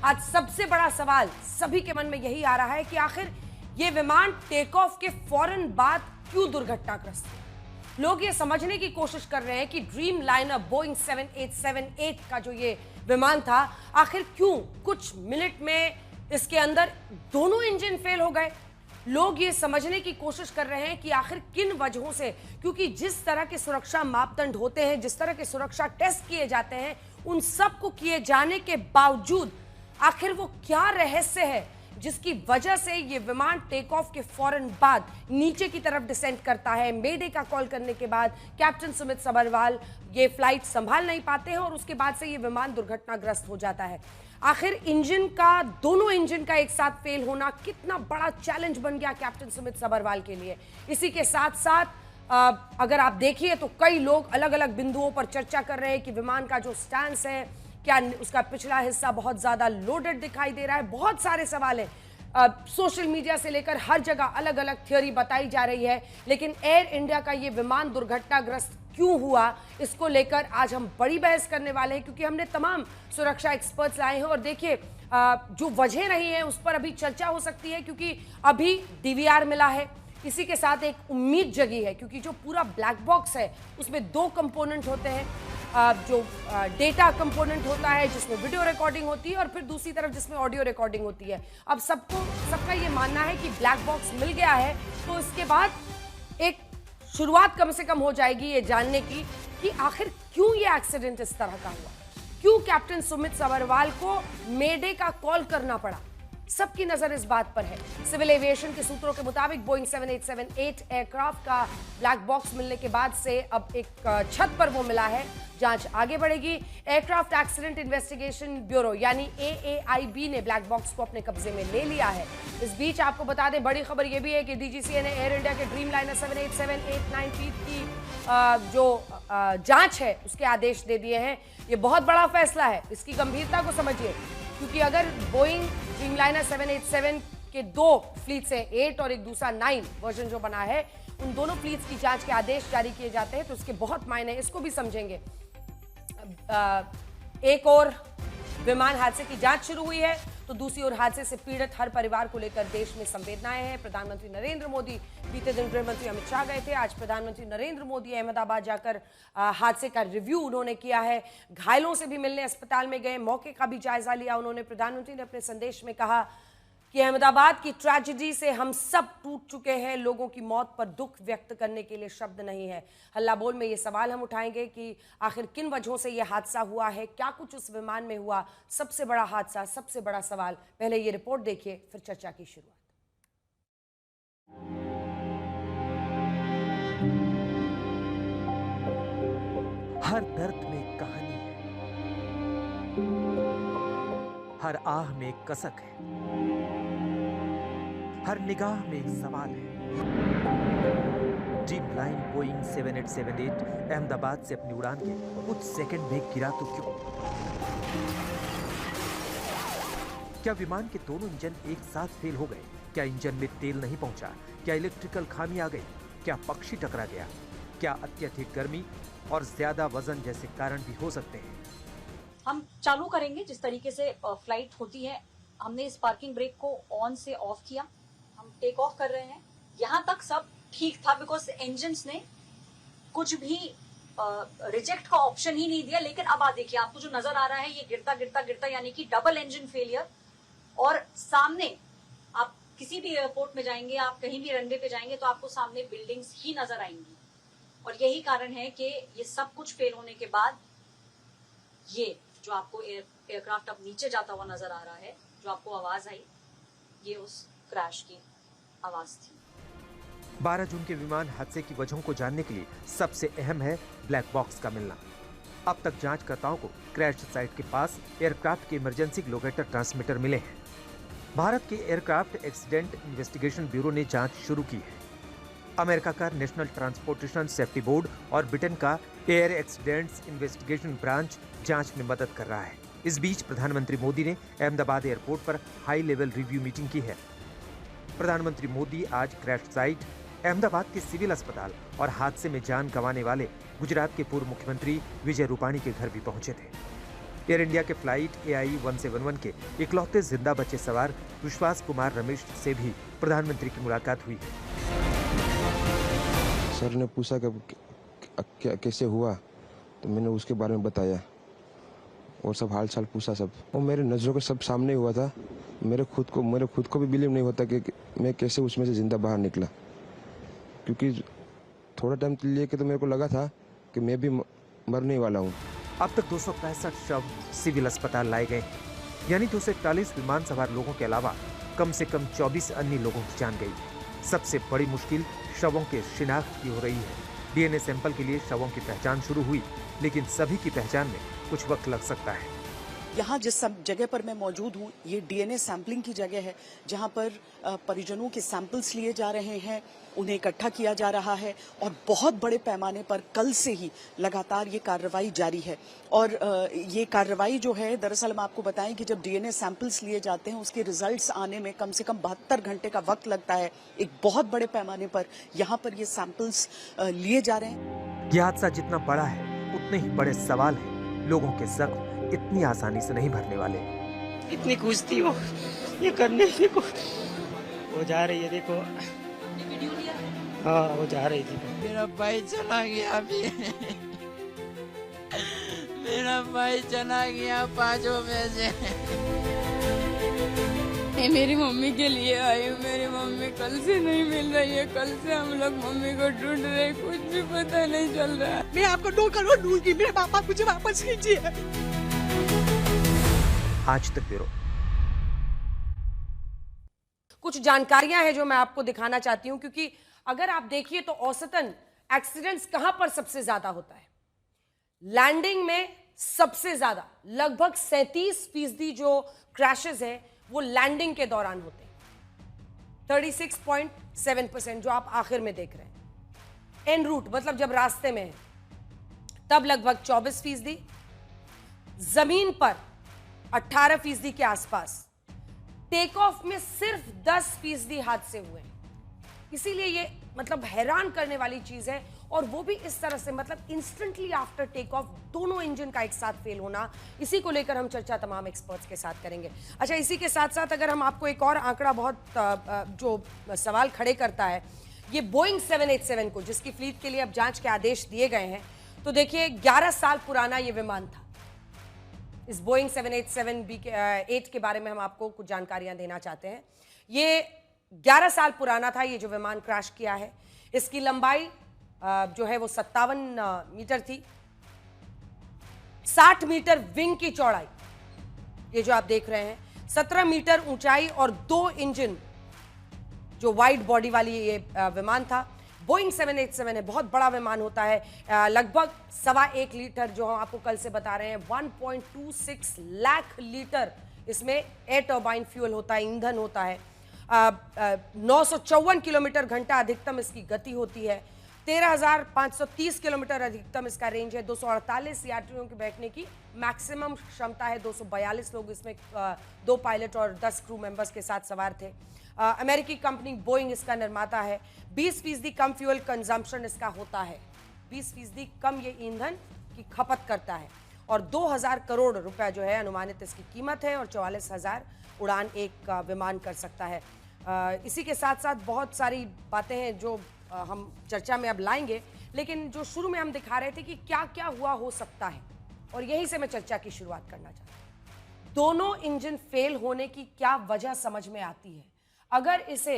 आज सबसे बड़ा सवाल सभी के मन में यही आ रहा है कि आखिर ये विमान टेक ऑफ के फौरन बाद क्यों दुर्घटनाग्रस्त है। लोग ये समझने की कोशिश कर रहे हैं कि ड्रीम लाइनर बोइंग 7878 का जो ये विमान था, आखिर क्यों कुछ मिनट में इसके अंदर दोनों इंजन फेल हो गए। लोग ये समझने की कोशिश कर रहे हैं कि आखिर किन वजहों से, क्योंकि जिस तरह के सुरक्षा मापदंड होते हैं, जिस तरह के सुरक्षा टेस्ट किए जाते हैं, उन सब को किए जाने के बावजूद आखिर वो क्या रहस्य है जिसकी वजह से ये विमान टेक ऑफ के फौरन बाद नीचे की तरफ डिसेंट करता है। मेडे का कॉल करने के बाद कैप्टन सुमित सबरवाल ये फ्लाइट संभाल नहीं पाते हैं और उसके बाद से ये विमान दुर्घटनाग्रस्त हो जाता है। आखिर दोनों इंजन का एक साथ फेल होना कितना बड़ा चैलेंज बन गया कैप्टन सुमित सबरवाल के लिए। इसी के साथ साथ अगर आप देखिए तो कई लोग अलग अलग बिंदुओं पर चर्चा कर रहे हैं कि विमान का जो स्टैंस है, क्या उसका पिछला हिस्सा बहुत ज्यादा लोडेड दिखाई दे रहा है। बहुत सारे सवाल हैं, सोशल मीडिया से लेकर हर जगह अलग अलग थ्योरी बताई जा रही है। लेकिन एयर इंडिया का ये विमान दुर्घटनाग्रस्त क्यों हुआ, इसको लेकर आज हम बड़ी बहस करने वाले हैं, क्योंकि हमने तमाम सुरक्षा एक्सपर्ट्स लाए हैं। और देखिए जो वजह रही है उस पर अभी चर्चा हो सकती है, क्योंकि अभी डीवीआर मिला है। इसी के साथ एक उम्मीद जगी है, क्योंकि जो पूरा ब्लैक बॉक्स है उसमें दो कंपोनेंट होते हैं, जो डेटा कंपोनेंट होता है जिसमें वीडियो रिकॉर्डिंग होती है और फिर दूसरी तरफ जिसमें ऑडियो रिकॉर्डिंग होती है। अब सबका ये मानना है कि ब्लैक बॉक्स मिल गया है तो इसके बाद एक शुरुआत कम से कम हो जाएगी ये जानने की कि आखिर क्यों ये एक्सीडेंट इस तरह का हुआ, क्यों कैप्टन सुमित सबरवाल को मेडे का कॉल करना पड़ा। सबकी नजर इस बात पर है। सिविल एविएशन के सूत्रों के मुताबिक बोइंग 7878 एयरक्राफ्ट का ब्लैक बॉक्स मिलने के बाद से अब एक छत पर वो मिला है। जांच आगे बढ़ेगी। एयरक्राफ्ट एक्सीडेंट इन्वेस्टिगेशन ब्यूरो यानी AAIB ने ब्लैक बॉक्स को अपने कब्जे में ले लिया है। इस बीच आपको बता दें, बड़ी खबर यह भी है कि DGCA ने एयर इंडिया के ड्रीम लाइनर 787-8 फीट की जो जांच है उसके आदेश दे दिए हैं। ये बहुत बड़ा फैसला है, इसकी गंभीरता को समझिए, क्योंकि अगर बोइंग ड्रीमलाइनर 787 के दो फ्लीट्स हैं, 8 और एक दूसरा 9 वर्जन जो बना है, उन दोनों फ्लीट्स की जांच के आदेश जारी किए जाते हैं तो इसके बहुत मायने, इसको भी समझेंगे। एक और विमान हादसे की जांच शुरू हुई है तो दूसरी ओर हादसे से पीड़ित हर परिवार को लेकर देश में संवेदनाएं हैं। प्रधानमंत्री नरेंद्र मोदी बीते दिन गृह मंत्री अमित शाह गए थे। आज प्रधानमंत्री नरेंद्र मोदी अहमदाबाद जाकर हादसे का रिव्यू उन्होंने किया है। घायलों से भी मिलने अस्पताल में गए, मौके का भी जायजा लिया उन्होंने। प्रधानमंत्री ने अपने संदेश में कहा कि अहमदाबाद की ट्रेजेडी से हम सब टूट चुके हैं। लोगों की मौत पर दुख व्यक्त करने के लिए शब्द नहीं है। हल्ला बोल में ये सवाल हम उठाएंगे कि आखिर किन वजहों से यह हादसा हुआ है, क्या कुछ उस विमान में हुआ। सबसे बड़ा हादसा, सबसे बड़ा सवाल। पहले ये रिपोर्ट देखिए, फिर चर्चा की शुरुआत। हर दर्द में एक कहानी है, हर आह में एक कसक है, हर निगाह में एक सवाल है। ड्रीम लाइन बोइंग 7878 अहमदाबाद से अपनी उड़ान के कुछ सेकंड में गिरा तो क्यों? क्या विमान के दोनों इंजन एक साथ फेल हो गए? क्या इंजन में तेल नहीं पहुंचा? क्या इलेक्ट्रिकल खामी आ गई? क्या पक्षी टकरा गया? क्या अत्यधिक गर्मी और ज्यादा वजन जैसे कारण भी हो सकते हैं? हम चालू करेंगे जिस तरीके से फ्लाइट होती है। हमने इस पार्किंग ब्रेक को ऑन से ऑफ किया, हम टेक ऑफ कर रहे हैं। यहाँ तक सब ठीक था बिकॉज इंजन्स ने कुछ भी रिजेक्ट का ऑप्शन ही नहीं दिया। लेकिन अब आप देखिए, आपको जो नजर आ रहा है ये गिरता गिरता गिरता यानी कि डबल इंजन फेलियर। और सामने आप किसी भी एयरपोर्ट में जाएंगे, आप कहीं भी रनवे पे जाएंगे तो आपको सामने बिल्डिंग्स ही नजर आएंगी। और यही कारण है कि ये सब कुछ फेल होने के बाद ये जो आपको एयरक्राफ्ट अब नीचे जाता हुआ नजर आ रहा है, जो आपको आवाज आई, ये उस क्रैश की आवाज थी। 12 जून के विमान हादसे की वजहों को जानने के लिए सबसे अहम है ब्लैक बॉक्स का मिलना। अब तक जांचकर्ताओं को क्रैश साइट के पास एयरक्राफ्ट के इमरजेंसी लोकेटर ट्रांसमीटर मिले हैं। भारत के एयरक्राफ्ट एक्सीडेंट इन्वेस्टिगेशन ब्यूरो ने जांच शुरू की है। अमेरिका का नेशनल ट्रांसपोर्टेशन सेफ्टी बोर्ड और ब्रिटेन का एयर एक्सीडेंट्स इन्वेस्टिगेशन ब्रांच जांच में मदद कर रहा है। इस बीच प्रधानमंत्री मोदी ने अहमदाबाद एयरपोर्ट पर हाई लेवल रिव्यू मीटिंग की है। प्रधानमंत्री मोदी आज क्रैश साइट, अहमदाबाद के सिविल अस्पताल और हादसे में जान गंवाने वाले गुजरात के पूर्व मुख्यमंत्री विजय रूपाणी के घर भी पहुंचे थे। एयर इंडिया के फ्लाइट AI 171 के इकलौते जिंदा बचे सवार विश्वास कुमार रमेश से भी प्रधानमंत्री की मुलाकात हुई। सर ने पूछा कि कैसे हुआ, तो मैंने उसके बारे में बताया और सब हाल चाल पूछा सब, और मेरे नज़रों के सब सामने हुआ था। मेरे खुद को भी बिलीव नहीं होता कि मैं कैसे उसमें से जिंदा बाहर निकला, क्योंकि थोड़ा टाइम लिए कि तो मेरे को लगा था कि मैं भी मरने वाला हूँ। अब तक 265 शव सिविल अस्पताल लाए गए, यानी 241 विमान सवार लोगों के अलावा कम से कम 24 अन्य लोगों की जान गई। सबसे बड़ी मुश्किल शवों के शिनाख्त की हो रही है। DNA सैंपल के लिए शवों की पहचान शुरू हुई, लेकिन सभी की पहचान में कुछ वक्त लग सकता है। यहाँ जिस जगह पर मैं मौजूद हूँ, ये DNA सैंपलिंग की जगह है, जहाँ पर परिजनों के सैंपल्स लिए जा रहे हैं, उन्हें इकट्ठा किया जा रहा है और बहुत बड़े पैमाने पर कल से ही लगातार ये कार्रवाई जारी है। और ये कार्रवाई जो है, दरअसल हम आपको बताएं कि जब DNA सैंपल्स लिए जाते हैं, उसके रिजल्ट्स आने में कम से कम 72 घंटे का वक्त लगता है। एक बहुत बड़े पैमाने पर यहाँ पर ये सैंपल्स लिए जा रहे हैं। यह हादसा जितना बड़ा है, उतने ही बड़े सवाल हैं। लोगों के जख्म इतनी आसानी से नहीं भरने वाले। इतनी खुश थी वो ये करने से, को वो जा रही है, देखो हाँ वो जा रही थी। मेरा भाई चला गया अभी मेरा भाई चला गया 5 में से। मैं मेरी मम्मी के लिए आई हूँ। मेरी मम्मी कल से नहीं मिल रही है। कल से हम लोग मम्मी को ढूंढ रहे हैं, कुछ भी पता नहीं चल रहा है। मैं आपको 2 करोड़ दूंगी, मेरे पापा मुझे वापस कीजिए। आज तक ब्यूरो। कुछ जानकारियां हैं जो मैं आपको दिखाना चाहती हूं, क्योंकि अगर आप देखिए तो औसतन एक्सीडेंट्स कहां पर सबसे ज्यादा होता है? लैंडिंग में सबसे ज्यादा, लगभग 37% जो क्रैशेस हैं वो लैंडिंग के दौरान होते हैं। 36.7% जो आप आखिर में देख रहे हैं। एन रूट मतलब जब रास्ते में है तब लगभग 24%, जमीन पर 18% के आसपास, टेक ऑफ में सिर्फ 10% हादसे हुए हैं। इसीलिए ये मतलब हैरान करने वाली चीज है, और वो भी इस तरह से, मतलब इंस्टेंटली आफ्टर टेक ऑफ दोनों इंजन का एक साथ फेल होना। इसी को लेकर हम चर्चा तमाम एक्सपर्ट्स के साथ करेंगे। अच्छा, इसी के साथ साथ अगर हम आपको एक और आंकड़ा बहुत जो सवाल खड़े करता है, ये बोइंग 787 को, जिसकी फ्लीट के लिए अब जांच के आदेश दिए गए हैं, तो देखिए 11 साल पुराना ये विमान था। इस बोइंग 787-8 के बारे में हम आपको कुछ जानकारियां देना चाहते हैं। ये 11 साल पुराना था, ये जो विमान क्रैश किया है। इसकी लंबाई जो है वो 57 मीटर थी, 60 मीटर विंग की चौड़ाई, ये जो आप देख रहे हैं, 17 मीटर ऊंचाई और 2 इंजन जो वाइड बॉडी वाली ये विमान था। बोइंग 787 है, बहुत बड़ा विमान होता है, लगभग 1.25 लीटर, जो हम आपको कल से बता रहे हैं 1.26 लाख लीटर इसमें एयर टर्बाइन फ्यूल होता है, ईंधन होता है। 954 किलोमीटर घंटा अधिकतम इसकी गति होती है। 13,530 किलोमीटर अधिकतम इसका रेंज है। 248 यात्रियों के बैठने की मैक्सिमम क्षमता है। 242 लोग इसमें 2 पायलट और 10 क्रू मेंबर्स के साथ सवार थे। अमेरिकी कंपनी बोइंग इसका निर्माता है। 20% कम फ्यूल कंजम्पशन इसका होता है, 20% कम ये ईंधन की खपत करता है, और 2,000 करोड़ रुपए जो है अनुमानित इसकी कीमत है, और 44,000 उड़ान एक विमान कर सकता है। इसी के साथ साथ बहुत सारी बातें हैं जो हम चर्चा में अब लाएंगे, लेकिन जो शुरू में हम दिखा रहे थे कि क्या क्या हुआ हो सकता है, और यहीं से मैं चर्चा की शुरुआत करना चाहता हूं। दोनों इंजन फेल होने की क्या वजह समझ में आती है? अगर इसे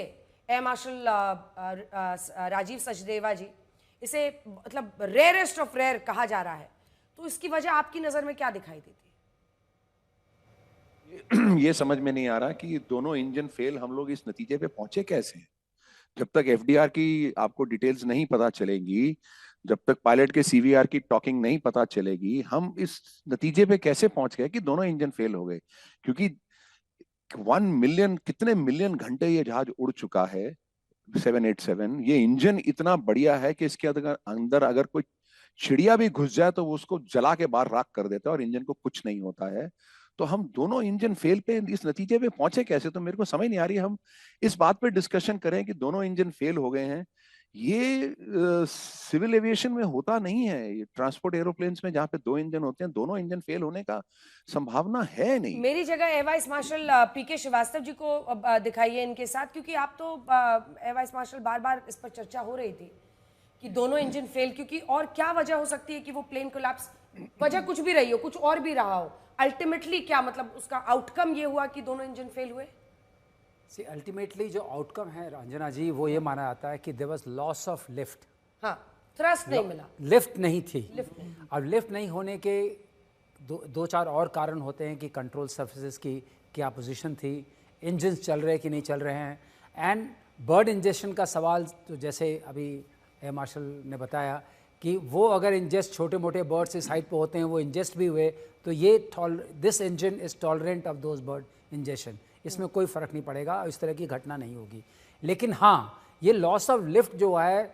एयर मार्शल राजीव सचदेवा जी, इसे मतलब रेयरेस्ट ऑफ रेयर कहा जा रहा है, तो इसकी वजह आपकी नजर में क्या दिखाई देती है? ये समझ में नहीं आ रहा कि दोनों इंजन फेल, हम लोग इस नतीजे पे पहुंचे कैसे? जब तक एफडीआर की आपको डिटेल्स नहीं पता चलेगी, जब तक पायलट के सीवीआर की टॉकिंग नहीं पता चलेगी, हम इस नतीजे पे कैसे पहुंच गए कि दोनों इंजन फेल हो गए? क्योंकि 1 मिलियन, कितने मिलियन घंटे ये जहाज उड़ चुका है 787। ये इंजन इतना बढ़िया है कि इसके अंदर अगर कोई चिड़िया भी घुस जाए तो वो उसको जला के बाहर राख कर देता है और इंजन को कुछ नहीं होता है। तो हम दोनों इंजन फेल पे इस नतीजे पे पहुंचे कैसे? तो मेरे को समझ नहीं आ रही। हम इस बात पे डिस्कशन करें कि दोनों इंजन फेल हो गए हैं, ये सिविल एविएशन में होता नहीं है। ये ट्रांसपोर्ट एरोप्लेन्स में जहाँ पे 2 इंजन होते हैं, दोनों इंजन फेल होने का संभावना है नहीं। मेरी जगह एयर वाइस मार्शल पीके श्रीवास्तव जी को दिखाइए इनके साथ, क्योंकि आप तो एयर वाइस मार्शल बार बार इस पर चर्चा हो रही थी कि दोनों इंजन फेल, क्योंकि और क्या वजह हो सकती है कि वो प्लेन कोलैप्स, वजह कुछ भी रही हो, कुछ और भी रहा हो, अल्टीमेटली क्या मतलब उसका आउटकम ये हुआ कि दोनों इंजन फेल हुए? अल्टीमेटली जो आउटकम है रंजना जी, वो ये माना जाता है कि there was loss of lift. हाँ, थ्रस्ट नहीं मिला, लिफ्ट नहीं थी। लिफ्ट नहीं। अब लिफ्ट नहीं होने के दो चार और कारण होते हैं कि कंट्रोल सर्फेसिस की क्या पोजीशन थी, इंजन्स चल रहे कि नहीं चल रहे हैं, एंड बर्ड इंजेक्शन का सवाल, तो जैसे अभी एयर मार्शल ने बताया कि वो अगर इंजेस्ट छोटे मोटे बर्ड्स इस हाइट पे होते हैं, वो इंजेस्ट भी हुए, तो ये this engine is tolerant of those bird injection, इसमें कोई फ़र्क नहीं पड़ेगा, इस तरह की घटना नहीं होगी। लेकिन हाँ, ये लॉस ऑफ लिफ्ट जो है,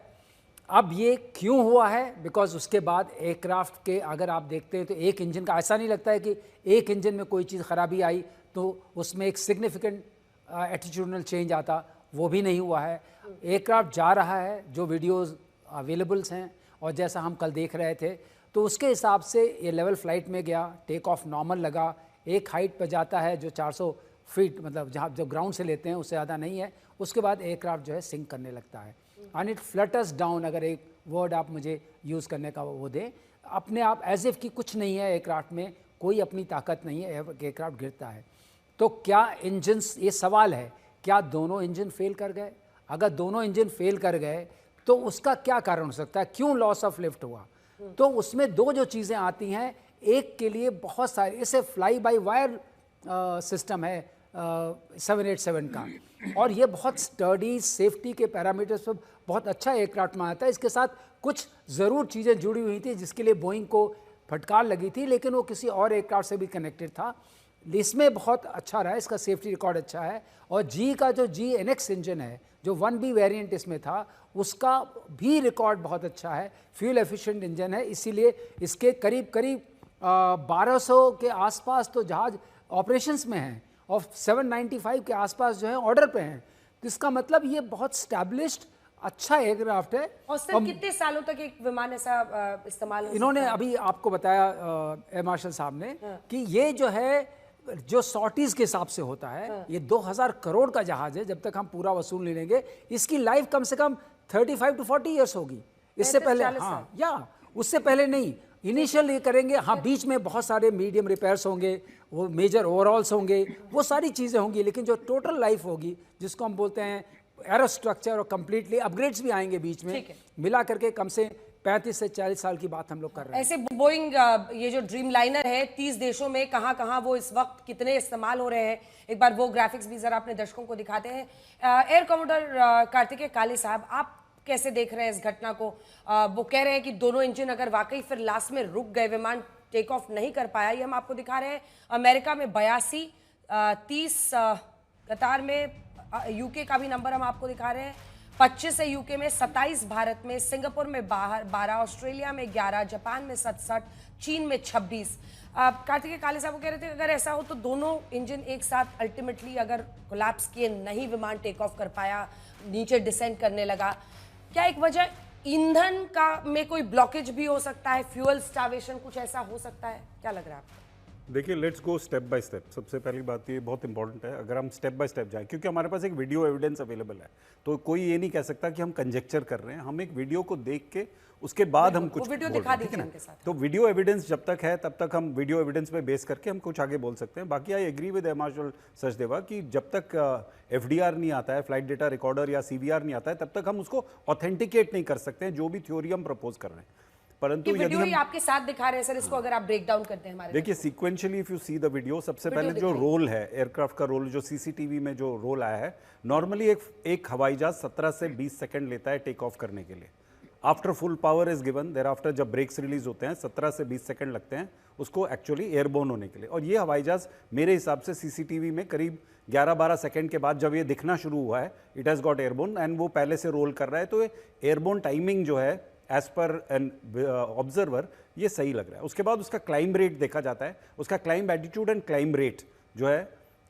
अब ये क्यों हुआ है, बिकॉज उसके बाद एयरक्राफ्ट के अगर आप देखते हैं तो एक इंजन का, ऐसा नहीं लगता है कि एक इंजन में कोई चीज़ ख़राबी आई तो उसमें एक सिग्निफिकेंट एटीट्यूडनल चेंज आता, वो भी नहीं हुआ है। एयरक्राफ्ट जा रहा है, जो वीडियोज़ अवेलेबल्स हैं और जैसा हम कल देख रहे थे, तो उसके हिसाब से ये लेवल फ्लाइट में गया, टेक ऑफ नॉर्मल लगा, एक हाइट पर जाता है जो 400 फीट, मतलब जहाँ जब ग्राउंड से लेते हैं उससे ज़्यादा नहीं है, उसके बाद एयरक्राफ्ट जो है सिंक करने लगता है, एंड इट फ्लटर्स डाउन, अगर एक वर्ड आप मुझे यूज़ करने का वो दें, अपने आप एज इफ़ कि कुछ नहीं है एयरक्राफ्ट में, कोई अपनी ताकत नहीं है, एयरक्राफ्ट गिरता है। तो क्या इंजन्स, ये सवाल है, क्या दोनों इंजन फेल कर गए? अगर दोनों इंजन फेल कर गए तो उसका क्या कारण हो सकता है, क्यों लॉस ऑफ लिफ्ट हुआ? तो उसमें दो जो चीज़ें आती हैं, एक के लिए बहुत सारे, इसे फ्लाई बाय वायर सिस्टम है 787 का, और ये बहुत स्टडी सेफ्टी के पैरामीटर्स पर बहुत अच्छा एयरक्राफ्ट माना था। इसके साथ कुछ ज़रूर चीज़ें जुड़ी हुई थी जिसके लिए बोइंग को फटकार लगी थी, लेकिन वो किसी और एयरक्राफ्ट से भी कनेक्टेड था। इसमें बहुत अच्छा रहा, इसका सेफ्टी रिकॉर्ड अच्छा है। और जी का जो GNX इंजन है, जो 1B वेरिएंट इसमें था, उसका भी रिकॉर्ड बहुत अच्छा है, फ्यूल एफिशिएंट इंजन है, इसीलिए इसके करीब 1200 के आसपास तो जहाज ऑपरेशंस में हैं, और 795 के आसपास जो है ऑर्डर पे हैं। तो इसका मतलब ये बहुत स्टैब्लिश्ड अच्छा एयरक्राफ्ट है। और सर कितने सालों तक एक विमान ऐसा इस्तेमाल हो इन्होंने सकता है? अभी आपको बताया एयर मार्शल साहब ने कि ये जो है, जो सॉर्टीज के हिसाब से होता है, ये 2000 करोड़ का जहाज है, जब तक हम पूरा वसूल नहीं लेंगे, इसकी लाइफ कम से कम 35 to 40 ईयर्स होगी। इससे पहले, हाँ, या उससे पहले नहीं, इनिशियल ये करेंगे, हाँ, बीच में बहुत सारे मीडियम रिपेयर्स होंगे, वो मेजर ओवरऑल्स होंगे, वो सारी चीज़ें होंगी, लेकिन जो टोटल लाइफ होगी, जिसको हम बोलते हैं एरोस्ट्रक्चर और कंप्लीटली अपग्रेड्स भी आएंगे बीच में, मिला करके कम से 35 से 40 साल की बात हम लोग कर रहे हैं। ऐसे बोइंग, ये जो ड्रीम लाइनर है, 30 देशों में कहाँ वो इस वक्त कितने इस्तेमाल हो रहे हैं, एक बार वो ग्राफिक्स भी जरा अपने दर्शकों को दिखाते हैं। एयर कमांडर कार्तिकेय काले साहब, आप कैसे देख रहे हैं इस घटना को? वो कह रहे हैं कि दोनों इंजन अगर वाकई फिर लास्ट में रुक गए, विमान टेक ऑफ नहीं कर पाया, ये हम आपको दिखा रहे हैं। अमेरिका में 82, 30 कतार में, यूके का भी नंबर हम आपको दिखा रहे हैं, 25 है यूके में, 27 भारत में, सिंगापुर में 12, ऑस्ट्रेलिया में 11, जापान में 67, चीन में 26। कार्तिकेय काले साहब कह रहे थे अगर ऐसा हो तो दोनों इंजन एक साथ अल्टीमेटली अगर कोलैप्स किए नहीं, विमान टेक ऑफ कर पाया, नीचे डिसेंड करने लगा, क्या एक वजह ईंधन का में कोई ब्लॉकेज भी हो सकता है, फ्यूल स्टार्वेशन, कुछ ऐसा हो सकता है? क्या लग रहा है आपको? देखिए, let's go step by step. सबसे पहली बात ये बहुत इंपॉर्टेंट है, अगर हम स्टेप बाय स्टेप जाएं, क्योंकि हमारे पास एक वीडियो एविडेंस अवेलेबल है, तो कोई ये नहीं कह सकता कि हम कंजेक्चर कर रहे हैं। हम एक वीडियो को देख के उसके बाद हम कुछ वीडियो बोल दिखा रहे हैं, दीजिए ठीक है उनके ना? साथ। तो वीडियो एविडेंस जब तक है तब तक हम वीडियो एविडेंस पे बेस करके हम कुछ आगे बोल सकते हैं। बाकी I agree with air marshal Sachdeva कि जब तक FDR नहीं आता है, फ्लाइट डेटा रिकॉर्डर या CVR नहीं आता है, तब तक हम उसको ऑथेंटिकेट नहीं कर सकते हैं जो भी थ्योरी हम प्रपोज कर रहे हैं। परंतु यदि हम आपके साथ दिखा रहे हैं सर, इसको अगर आप ब्रेक डाउन करते हैं हमारे, देखिए sequentially if you see the video, सबसे पहले जो रोल है एयरक्राफ्ट का रोल, जो CCTV में जो रोल आया है, नॉर्मली एक हवाई जहाज 17 से 20 सेकंड लेता है टेक ऑफ करने के लिए। After full power is given, thereafter जब ब्रेक्स रिलीज होते हैं 17 से 20 सेकंड लगते हैं उसको एक्चुअली एयरबोर्न होने के लिए। और ये हवाई जहाज मेरे हिसाब से CCTV में करीब 11-12 सेकंड के बाद जब ये दिखना शुरू हुआ है, it has got airborne and वो पहले से रोल कर रहा है, तो एयरबोर्न टाइमिंग जो है एज पर एन ऑब्जर्वर ये सही लग रहा है। उसके बाद उसका क्लाइंब रेट देखा जाता है, उसका climb attitude and climb rate जो है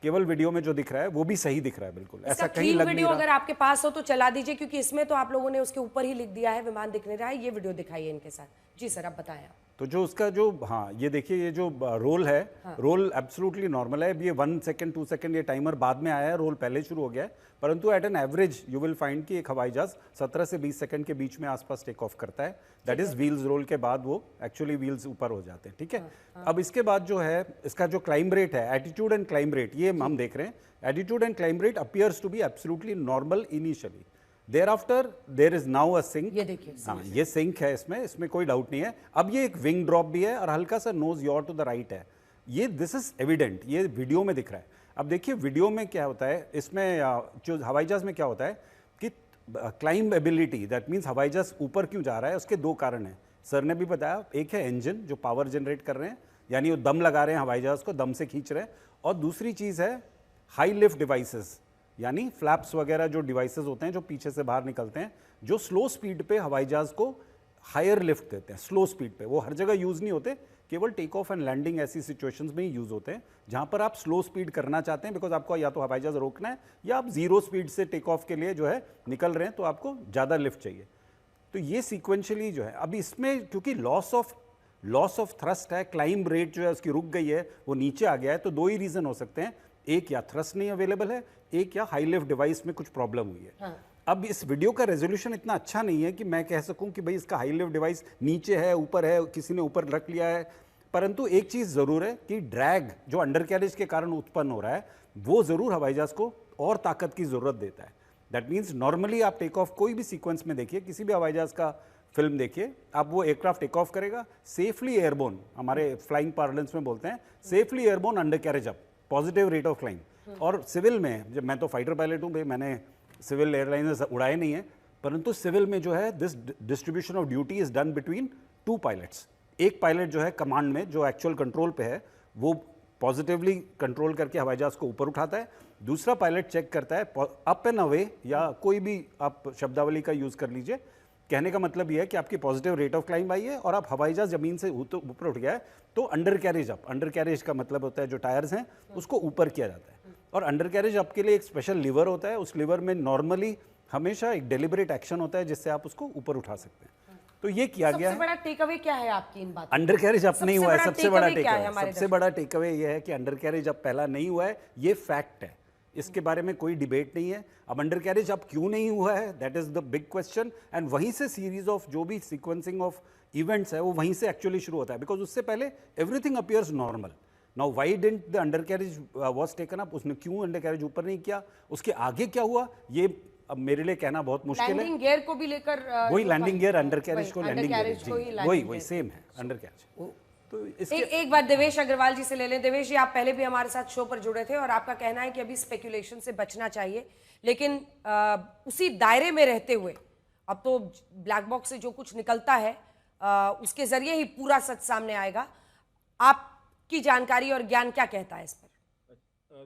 केवल वीडियो में जो दिख रहा है वो भी सही दिख रहा है, बिल्कुल ऐसा कहीं लग नहीं वीडियो रहा। अगर आपके पास हो तो चला दीजिए, क्योंकि इसमें तो आप लोगों ने उसके ऊपर ही लिख दिया है विमान दिख नहीं रहा है। ये वीडियो दिखाइए इनके साथ। जी सर, आप बताएं। तो जो उसका जो, हाँ ये देखिए, ये जो रोल है, रोल एब्सोल्युटली नॉर्मल है। अब ये 1 सेकंड 2 सेकंड ये टाइमर बाद में आया है, रोल पहले शुरू हो गया है, परंतु at an average you will find कि एक हवाई जहाज 17 से 20 सेकंड के बीच में आसपास टेक ऑफ करता है। दैट इज व्हील्स रोल के बाद वो एक्चुअली व्हील्स ऊपर हो जाते हैं, ठीक है। अब इसके बाद जो है इसका जो क्लाइंब रेट है, एटीट्यूड एंड क्लाइंब रेट, ये हम देख रहे हैं। Attitude and climb rate appears to be absolutely normal initially, thereafter there is now a sink। ये देखिए, हाँ ये सिंक है, इसमें कोई डाउट नहीं है। अब ये एक विंग ड्रॉप भी है और हल्का सा nose yaw to the right है, ये दिस इज एविडेंट, ये वीडियो में दिख रहा है। अब देखिए वीडियो में क्या होता है, इसमें जो हवाई जहाज में क्या होता है कि क्लाइंब एबिलिटी, दैट मीन्स हवाई जहाज ऊपर क्यों जा रहा है, उसके 2 कारण हैं। सर ने भी बताया, एक है इंजन जो पावर जनरेट कर रहे हैं, यानी वो दम लगा रहे हैं, हवाई जहाज को दम से खींच रहे हैं, और दूसरी चीज़ है हाई लिफ्ट डिवाइसेस, यानी फ्लैप्स वगैरह जो डिवाइसेस होते हैं जो पीछे से बाहर निकलते हैं, जो स्लो स्पीड पे हवाई जहाज को हायर लिफ्ट देते हैं। स्लो स्पीड पे वो हर जगह यूज़ नहीं होते, केवल टेक ऑफ एंड लैंडिंग ऐसी सिचुएशंस में ही यूज़ होते हैं जहां पर आप स्लो स्पीड करना चाहते हैं, बिकॉज आपको या तो हवाई जहाज रोकना है या आप 0 स्पीड से टेक ऑफ के लिए जो है निकल रहे हैं, तो आपको ज़्यादा लिफ्ट चाहिए। तो ये सीक्वेंशियली जो है, अब इसमें क्योंकि लॉस ऑफ थ्रस्ट है, क्लाइंब रेट जो है उसकी रुक गई है, वो नीचे आ गया है, तो 2 ही रीज़न हो सकते हैं, एक या थ्रस्ट नहीं अवेलेबल है, एक या हाई लिफ्ट डिवाइस में कुछ प्रॉब्लम हुई है। हाँ। अब इस वीडियो का रेजोल्यूशन इतना अच्छा नहीं है कि मैं कह सकूं कि भाई इसका हाई लिफ्ट डिवाइस नीचे है, ऊपर है, किसी ने ऊपर रख लिया है, परंतु एक चीज़ ज़रूर है कि ड्रैग जो अंडर कैरेज के कारण उत्पन्न हो रहा है, वो ज़रूर हवाई जहाज को और ताकत की ज़रूरत देता है। दैट मीन्स नॉर्मली आप टेक ऑफ कोई भी सीक्वेंस में देखिए, किसी भी हवाई जहाज का फिल्म देखिए आप, वो एयरक्राफ्ट टेक ऑफ करेगा सेफली एयरबोर्न, हमारे फ्लाइंग पार्लेंस में बोलते हैं safely airborne under carriage up, positive rate of climb. और सिविल में, जब मैं तो फाइटर पायलट हूँ भाई, मैंने सिविल एयरलाइनर्स उड़ाए नहीं है, परंतु सिविल में जो है this distribution of duty is done between 2 pilots. एक पायलट जो है कमांड में, जो एक्चुअल कंट्रोल पे है, वो पॉजिटिवली कंट्रोल करके हवाई जहाज को ऊपर उठाता है, दूसरा पायलट चेक करता है अप एंड अवे, या कोई भी आप शब्दावली का यूज़ कर लीजिए। कहने का मतलब यह है कि आपकी पॉजिटिव रेट ऑफ क्लाइंब आई है और आप हवाई जहाज जमीन से ऊपर उठ गया है, तो under carriage up, under carriage का मतलब होता है जो टायर्स हैं उसको ऊपर किया जाता है, और अंडर कैरेज अप के लिए एक स्पेशल लीवर होता है, उस लीवर में नॉर्मली हमेशा एक डेलिबरेट एक्शन होता है जिससे आप उसको ऊपर उठा सकते हैं। तो ये किया गया है। सबसे बड़ा टेक अवे क्या है आपकी इन बातों? अंडर कैरेज अप नहीं हुआ है, सबसे बड़ा टेक अवे, सबसे सबसे बड़ा टेक अवे ये है कि अंडर कैरेज अप पहला नहीं हुआ है, ये फैक्ट है, इसके बारे में कोई डिबेट नहीं है। अब अंडर कैरेज अप क्यों नहीं हुआ है, that is the big question, and वहीं से सीरीज ऑफ जो भी सीक्वेंसिंग ऑफ इवेंट्स है वो वहीं से एक्चुअली शुरू होता है, बिकॉज उससे पहले everything appears normal. Now why didn't the under carriage was taken up, उसने क्यों अंडर कैरेज ऊपर नहीं किया, उसके आगे क्या हुआ, ये अब मेरे लिए कहना बहुत मुश्किल है। लैंडिंग गियर को भी लेकर वही लैंडिंग गियर, अंडर कैरेज को लैंडिंग गियर, वही सेम है अंडर कैरेज। तो एक बात देवेश अग्रवाल जी से ले लें। देवेश जी, आप पहले भी हमारे साथ शो पर जुड़े थे और आपका कहना है कि अभी स्पेकुलेशन से बचना चाहिए, लेकिन उसी दायरे में रहते हुए अब तो ब्लैक बॉक्स से जो कुछ निकलता है उसके जरिए ही पूरा सच सामने आएगा। आपकी जानकारी और ज्ञान क्या कहता है इस पर?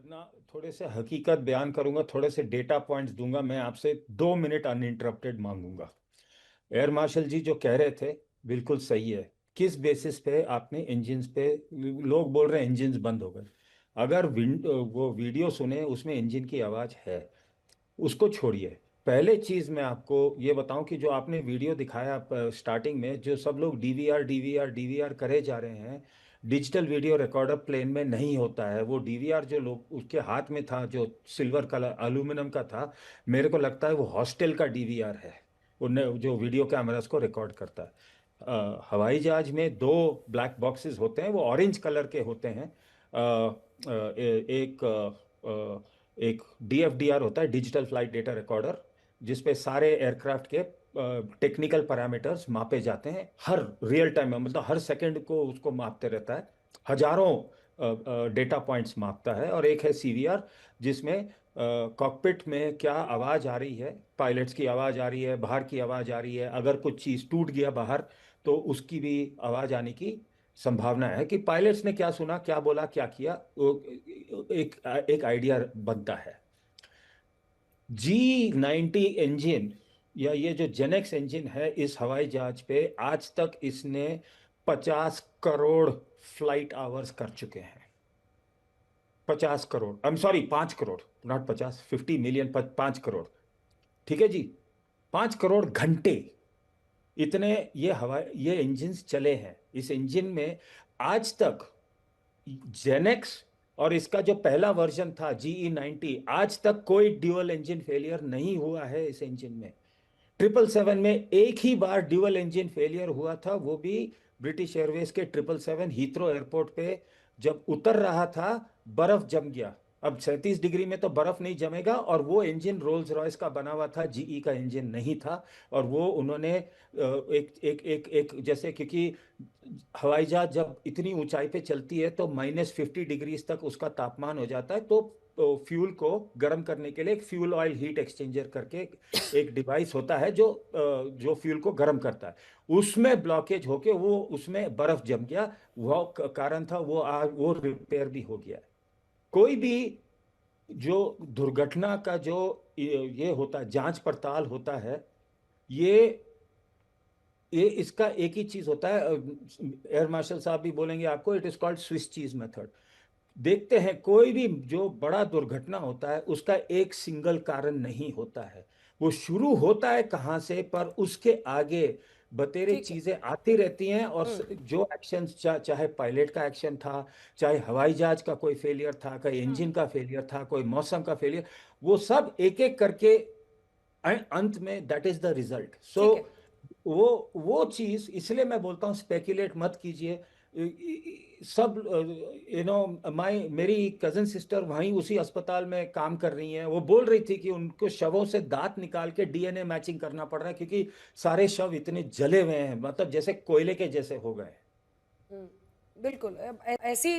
ना थोड़े से हकीकत बयान करूंगा, थोड़े से डेटा पॉइंट्स दूंगा, मैं आपसे 2 मिनट अनइंटरप्टेड मांगूंगा। एयर मार्शल जी जो कह रहे थे बिल्कुल सही है। किस बेसिस पे आपने इंजन्स पे, लोग बोल रहे हैं इंजन्स बंद हो गए, अगर वो वीडियो सुने उसमें इंजन की आवाज़ है, उसको छोड़िए। पहले चीज़ मैं आपको ये बताऊं कि जो आपने वीडियो दिखाया स्टार्टिंग में, जो सब लोग डीवीआर करे जा रहे हैं, डिजिटल वीडियो रिकॉर्डर प्लेन में नहीं होता है। वो डीवीआर जो लोग उसके हाथ में था, जो सिल्वर कलर एल्यूमिनियम का था, मेरे को लगता है वो हॉस्टल का डीवीआर है, उन्हें जो वीडियो कैमरास को रिकॉर्ड करता है। हवाई जहाज में 2 ब्लैक बॉक्सेस होते हैं, वो ऑरेंज कलर के होते हैं। एक DFDR होता है, डिजिटल फ्लाइट डेटा रिकॉर्डर, जिसपे सारे एयरक्राफ्ट के टेक्निकल पैरामीटर्स मापे जाते हैं हर रियल टाइम में, मतलब हर सेकंड को उसको मापते रहता है, हजारों डेटा पॉइंट्स मापता है। और एक है CVR, जिसमें कॉकपिट में क्या आवाज़ आ रही है, पायलट्स की आवाज़ आ रही है, बाहर की आवाज़ आ रही है, अगर कुछ चीज़ टूट गया बाहर तो उसकी भी आवाज़ आने की संभावना है कि पायलट्स ने क्या सुना, क्या बोला, क्या किया, एक आइडिया बनता है। G90 इंजन या ये जो जेनेक्स इंजन है इस हवाई जहाज पे, आज तक इसने 50 करोड़ फ्लाइट आवर्स कर चुके हैं। 50 crore, I am sorry 5 crore, not 50, 50 million, 5 crore, ठीक है जी, 5 करोड़ घंटे इतने ये इंजन चले हैं। इस इंजन में आज तक जेनेक्स और इसका जो पहला वर्जन था GE90, आज तक कोई ड्यूअल इंजन फेलियर नहीं हुआ है इस इंजन में। 777 में एक ही बार ड्यूअल इंजन फेलियर हुआ था, वो भी ब्रिटिश एयरवेज के 777 हीथ्रो एयरपोर्ट पे जब उतर रहा था, बर्फ जम गया। अब 37 डिग्री में तो बर्फ नहीं जमेगा, और वो इंजन रोल्स रॉयस का बना हुआ था, GE का इंजन नहीं था। और वो उन्होंने एक जैसे, क्योंकि हवाई जहाज जब इतनी ऊंचाई पे चलती है तो -50 डिग्रीज तक उसका तापमान हो जाता है, तो फ्यूल को गर्म करने के लिए एक फ्यूल ऑयल हीट एक्सचेंजर करके एक डिवाइस होता है जो फ्यूल को गर्म करता है। उसमें ब्लॉकेज होके वो उसमें बर्फ जम गया, वो कारण था। वो रिपेयर भी हो गया है। कोई भी जो दुर्घटना का जो ये होता है, जांच पड़ताल होता है, ये इसका एक ही चीज होता है। एयर मार्शल साहब भी बोलेंगे आपको, it is called Swiss cheese method. देखते हैं, कोई भी जो बड़ा दुर्घटना होता है उसका एक सिंगल कारण नहीं होता है। वो शुरू होता है कहाँ से, पर उसके आगे बतेरे चीजें आती रहती हैं। और जो एक्शन, चाहे पायलट का एक्शन था, चाहे हवाई जहाज का कोई फेलियर था, कोई इंजन का फेलियर था, कोई मौसम का फेलियर, वो सब एक एक करके अंत में दैट इज द रिजल्ट। सो वो चीज, इसलिए मैं बोलता हूँ स्पेकुलेट मत कीजिए। सब मेरी कजन सिस्टर वहीं उसी अस्पताल में काम कर रही हैं, वो बोल रही थी कि उनको शवों से दांत निकाल के DNA मैचिंग करना पड़ रहा है, क्योंकि सारे शव इतने जले हुए हैं, मतलब जैसे कोयले के जैसे हो गए। बिल्कुल ऐसी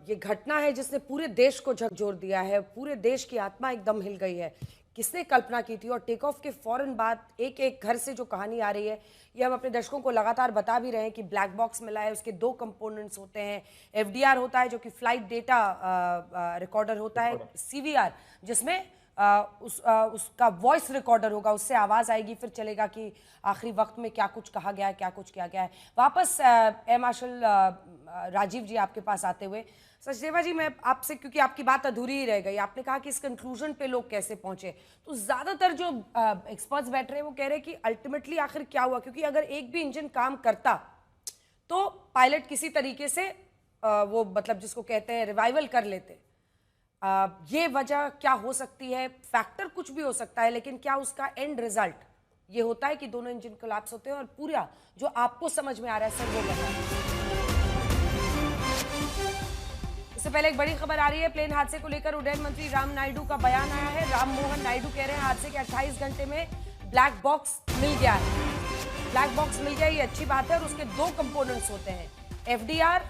ये घटना है जिसने पूरे देश को झकझोर दिया है, पूरे देश की आत्मा एकदम हिल गई है। किसने कल्पना की थी? और टेक ऑफ के फौरन बाद एक एक घर से जो कहानी आ रही है, ये हम अपने दर्शकों को लगातार बता भी रहे हैं कि ब्लैक बॉक्स मिला है, उसके 2 कंपोनेंट्स होते हैं। FDR होता है जो कि फ्लाइट डेटा रिकॉर्डर होता है, CVR जिसमें उसका वॉइस रिकॉर्डर होगा, उससे आवाज़ आएगी, फिर चलेगा कि आखिरी वक्त में क्या कुछ कहा गया है, क्या कुछ किया गया है। वापस एयर मार्शल राजीव जी आपके पास आते हुए, सचदेवा जी, मैं आपसे, क्योंकि आपकी बात अधूरी ही रह गई, आपने कहा कि इस कंक्लूजन पे लोग कैसे पहुंचे, तो ज़्यादातर जो एक्सपर्ट्स बैठ रहे हैं वो कह रहे हैं कि अल्टीमेटली आखिर क्या हुआ, क्योंकि अगर एक भी इंजन काम करता तो पायलट किसी तरीके से वो मतलब जिसको कहते हैं रिवाइवल कर लेते। ये वजह क्या हो सकती है? फैक्टर कुछ भी हो सकता है, लेकिन क्या उसका एंड रिजल्ट ये होता है कि दोनों इंजन कोलैप्स होते हैं? और पूरा जो आपको समझ में आ रहा है सर, वो बताएं। इससे पहले एक बड़ी खबर आ रही है, प्लेन हादसे को लेकर उड्डयन मंत्री राम नायडू का बयान आया है। राम मोहन नायडू कह रहे हैं हादसे के 28 घंटे में ब्लैक बॉक्स मिल गया है। ब्लैक बॉक्स मिल गया, ये अच्छी बात है, और उसके 2 कंपोनेंट्स होते हैं, FDR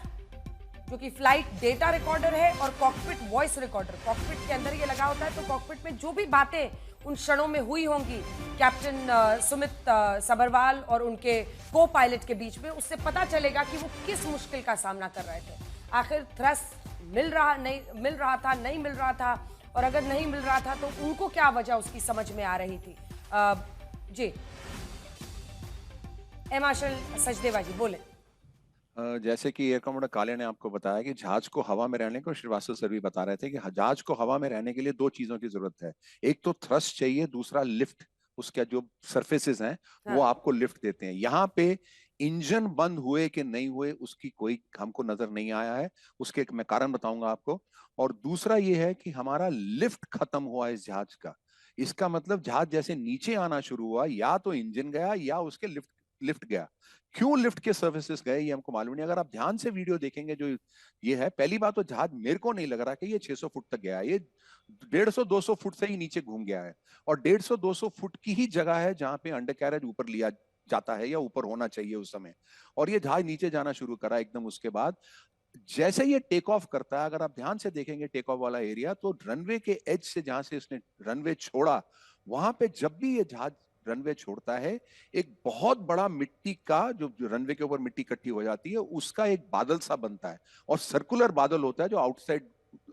जो कि फ्लाइट डेटा रिकॉर्डर है, और कॉकपिट वॉइस रिकॉर्डर। कॉकपिट के अंदर ये लगा होता है, तो कॉकपिट में जो भी बातें उन क्षणों में हुई होंगी कैप्टन सुमित सभरवाल और उनके को पायलट के बीच में, उससे पता चलेगा कि वो किस मुश्किल का सामना कर रहे थे। आखिर थ्रस्ट मिल रहा था, नहीं मिल रहा था, और अगर नहीं मिल रहा था तो उनको क्या वजह उसकी समझ में आ रही थी। जी एयर मार्शल सचदेवा जी बोले। जैसे कि एयर कमांडर काले ने आपको बताया कि जहाज को हवा में रहने को, श्रीवास्तव सर भी बता रहे थे कि जहाज को हवा में रहने के लिए 2 चीजों की जरूरत है, एक तो थ्रस्ट चाहिए, दूसरा लिफ्ट। उसके जो सरफेसेस हैं वो आपको लिफ्ट देते हैं। यहाँ पे इंजन बंद हुए कि नहीं हुए उसकी कोई हमको नजर नहीं आया है, उसके मैं कारण बताऊंगा आपको। और दूसरा ये है कि हमारा लिफ्ट खत्म हुआ इस जहाज का। इसका मतलब जहाज जैसे नीचे आना शुरू हुआ, या तो इंजन गया या उसके लिफ्ट गया। क्यों लिफ्ट के सर्विसेज गए ये हमको मालूम नहीं। अगर आप ध्यान से वीडियो देखेंगे, जो ये है, पहली बात तो जहाज मेरे को नहीं लग रहा कि ये 600 फुट तक गया है, ये 150-200 फुट से ही नीचे घूम गया है। और 150-200 फुट की ही जगह है जहां पे अंडर कैरेज ऊपर लिया जाता है या ऊपर होना चाहिए उस समय। और ये जहाज नीचे जाना शुरू करा एकदम। उसके बाद जैसे ये टेक ऑफ करता है, अगर आप ध्यान से देखेंगे टेक ऑफ वाला एरिया, तो रनवे के एज से जहां से इसने रनवे छोड़ा, वहां पे जब भी ये जहाज रनवे छोड़ता है, एक बहुत बड़ा मिट्टी का, जो रनवे के ऊपर मिट्टी इकट्ठी हो जाती है, उसका एक बादल सा बनता है, और सर्कुलर बादल होता है जो आउटसाइड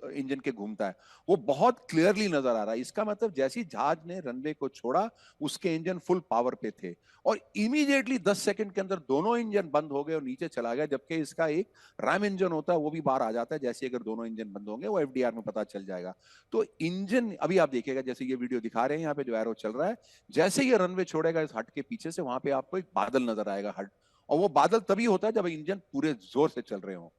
इंजन के घूमता है, वो बहुत क्लियरली नजर आ रहा है। इसका मतलब जैसे ही जहाज ने रनवे को छोड़ा उसके इंजन फुल पावर पे थे और इमीडिएटली 10 सेकंड के अंदर दोनों इंजन बंद हो गए और नीचे चला गया, जबकि इसका एक रैम इंजन होता है वो भी बाहर आ जाता है। जैसे अगर दोनों इंजन बंद होंगे वो एफडीआर में पता चल जाएगा। तो इंजन अभी आप देखिएगा, जैसे ये वीडियो दिखा रहे हैं यहाँ पे जो एरो चल रहा है, जैसे ये रनवे छोड़ेगा इस हट के पीछे से, वहां पे आपको एक बादल नजर आएगा हट, और वो बादल तभी होता है जब इंजन पूरे जोर से चल रहे हो।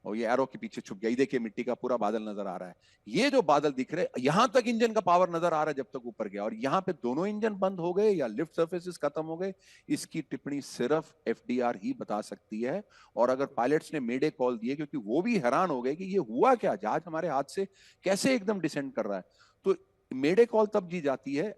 और ये एरो के पीछे छुप गया, देखिए मिट्टी का पूरा बादल नजर आ रहा है। ये जो बादल दिख रहे हैं यहां तक इंजन का पावर नजर आ रहा है जब तक ऊपर गया, और यहाँ पे दोनों इंजन बंद हो गए या लिफ्ट सर्फेसिस खत्म हो गए, इसकी टिप्पणी सिर्फ एफडीआर ही बता सकती है। और अगर पायलट्स ने मेडे कॉल दिए, क्योंकि वो भी हैरान हो गए कि ये हुआ क्या, जहाज हमारे हाथ से कैसे एकदम डिसेंड कर रहा है। तो मेडे कॉल तब दी जाती है,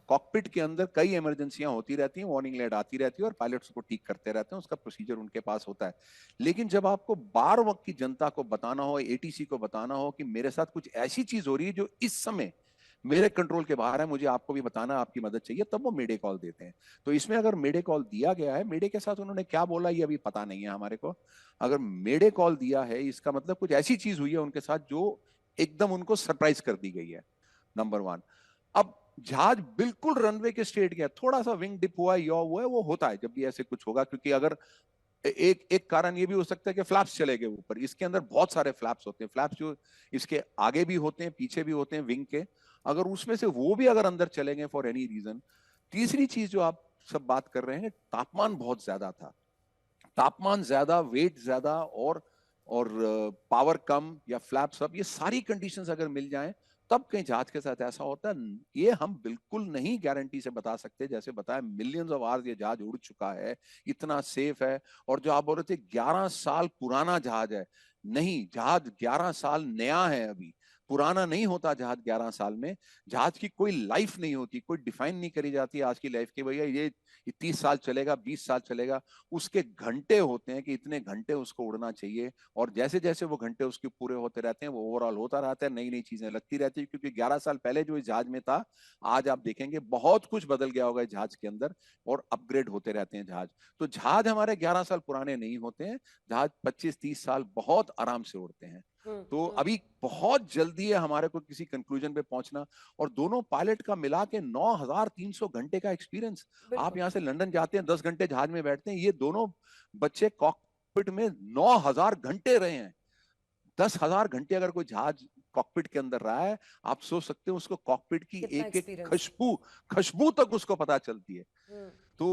कॉकपिट के अंदर कई इमरजेंसियां होती रहती हैं, वार्निंग लाइट आती रहती है और पायलट्स को ठीक करते रहते हैं, उसका प्रोसीजर उनके पास होता है। लेकिन जब आपको बार वक्त की जनता को बताना हो, एटीसी को बताना हो कि मेरे साथ कुछ ऐसी चीज हो रही है जो इस समय मेरे कंट्रोल के बाहर है, मुझे आपको भी बताना, आपकी मदद चाहिए, तब वो मेडे कॉल देते हैं। तो इसमें अगर मेडे कॉल दिया गया है, मेडे के साथ उन्होंने क्या बोला ये अभी पता नहीं है हमारे को। अगर मेडे कॉल दिया है इसका मतलब कुछ ऐसी चीज हुई है उनके साथ जो एकदम उनको सरप्राइज कर दी गई है, नंबर 1। अब जहाज बिल्कुल रनवे के स्ट्रेट गया, थोड़ा सा विंग डिप हुआ या हुआ है, वो होता है जब भी ऐसे कुछ होगा, क्योंकि अगर एक कारण ये भी हो सकता है कि फ्लैप्स चले गए ऊपर। इसके अंदर बहुत सारे फ्लैप्स होते हैं, फ्लैप्स जो इसके आगे भी होते हैं पीछे भी होते हैं विंग के, अगर उसमें से वो भी अगर अंदर चले गए फॉर एनी रीजन। तीसरी चीज जो आप सब बात कर रहे हैं, तापमान बहुत ज्यादा था, तापमान ज्यादा, वेट ज्यादा और पावर कम या फ्लैप्स अप, ये सारी कंडीशंस अगर मिल जाएं तब कहीं जहाज के साथ ऐसा होता है। ये हम बिल्कुल नहीं गारंटी से बता सकते, जैसे बताया मिलियंस ऑफ आवर्स ये जहाज उड़ चुका है, इतना सेफ है। और जो आप बोल रहे थे 11 साल पुराना जहाज है, नहीं, जहाज 11 साल नया है, अभी पुराना नहीं होता जहाज 11 साल में। जहाज की कोई लाइफ नहीं होती, कोई डिफाइन नहीं करी जाती आज की लाइफ की, भैया ये 30 साल चलेगा, 20 साल चलेगा। उसके घंटे होते हैं कि इतने घंटे उसको उड़ना चाहिए, और जैसे जैसे वो घंटे उसके पूरे होते रहते हैं वो ओवरऑल होता रहता है, नई नई चीजें लगती रहती है। क्योंकि 11 साल पहले जो इस जहाज में था, आज आप देखेंगे बहुत कुछ बदल गया होगा इस जहाज के अंदर, और अपग्रेड होते रहते हैं जहाज। तो जहाज हमारे 11 साल पुराने नहीं होते हैं, जहाज 25-30 साल बहुत आराम से उड़ते हैं। तो अभी बहुत जल्दी है हमारे को किसी कंक्लूजन पे पहुंचना। और दोनों पायलट का मिला के 9,300 घंटे का एक्सपीरियंस। आप यहाँ से लंदन जाते हैं, 10 घंटे जहाज में बैठते हैं, ये दोनों बच्चे कॉकपिट में 9,000 घंटे रहे हैं। 10,000 घंटे अगर कोई जहाज कॉकपिट के अंदर रहा है, आप सोच सकते हो उसको कॉकपिट की एक एक खुशबू तक उसको पता चलती है। तो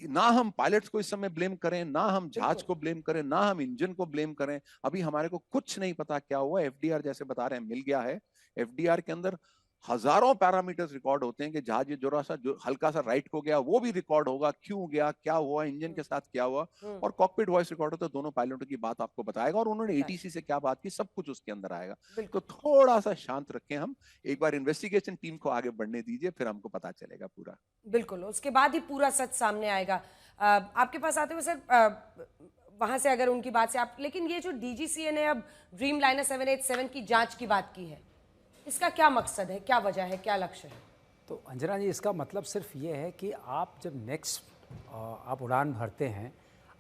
ना हम पायलट्स को इस समय ब्लेम करें, ना हम जहाज को ब्लेम करें, ना हम इंजन को ब्लेम करें। अभी हमारे को कुछ नहीं पता क्या हुआ। एफडीआर जैसे बता रहे हैं मिल गया है। एफडीआर के अंदर हजारों पैरामीटर्स रिकॉर्ड होते हैं कि जहाज जो हल्का सा राइट को गया वो भी रिकॉर्ड होगा, क्यों गया, क्या हुआ, इंजन के साथ क्या हुआ, और कॉकपिट वॉइस रिकॉर्ड होता है, दोनों पायलटों की बात आपको बताएगा, और उन्होंने एटीसी से क्या बात की सब कुछ उसके अंदर आएगा। तो थोड़ा सा शांत रखें, हम एक बार इन्वेस्टिगेशन टीम को आगे बढ़ने दीजिए, फिर हमको पता चलेगा पूरा। बिल्कुल, उसके बाद ही पूरा सच सामने आएगा। आपके पास आते हुए सर, वहां से अगर उनकी बात से आप, लेकिन ये जो डीजीसीए ने अब ड्रीम लाइनर 787 की जांच की बात की है, इसका क्या मकसद है, क्या वजह है, क्या लक्ष्य है? तो अंजना जी, इसका मतलब सिर्फ ये है कि आप जब नेक्स्ट आप उड़ान भरते हैं,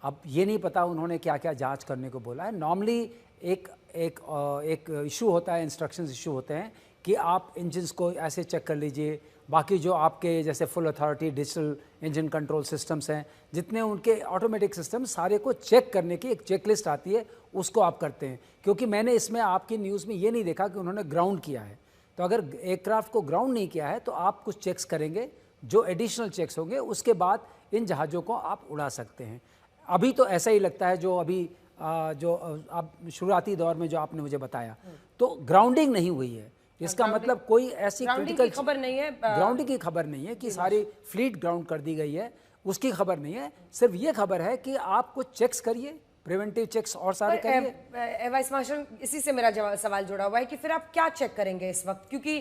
अब ये नहीं पता उन्होंने क्या क्या जांच करने को बोला है। नॉर्मली एक इशू होता है, इंस्ट्रक्शंस इशू होते हैं कि आप इंजन्स को ऐसे चेक कर लीजिए, बाकी जो आपके जैसे full authority digital engine control systems हैं, जितने उनके ऑटोमेटिक सिस्टम, सारे को चेक करने की एक चेकलिस्ट आती है, उसको आप करते हैं। क्योंकि मैंने इसमें आपकी न्यूज़ में ये नहीं देखा कि उन्होंने ग्राउंड किया है। तो अगर एयरक्राफ्ट को ग्राउंड नहीं किया है तो आप कुछ चेक्स करेंगे, जो एडिशनल चेक्स होंगे, उसके बाद इन जहाज़ों को आप उड़ा सकते हैं। अभी तो ऐसा ही लगता है, जो अभी जो अब शुरुआती दौर में जो आपने मुझे बताया, तो ग्राउंडिंग नहीं हुई है। इसका मतलब कोई ऐसी क्रिटिकल खबर नहीं है, ग्राउंडिंग की खबर नहीं है कि सारी फ्लीट ग्राउंड कर दी गई है, उसकी खबर नहीं है। सिर्फ ये खबर है कि आप कुछ चेक्स करिए, प्रिवेंटिव चेक्स और सारे करिए। वाइस मार्शल, इसी से मेरा सवाल जुड़ा हुआ है कि फिर आप क्या चेक करेंगे इस वक्त, क्योंकि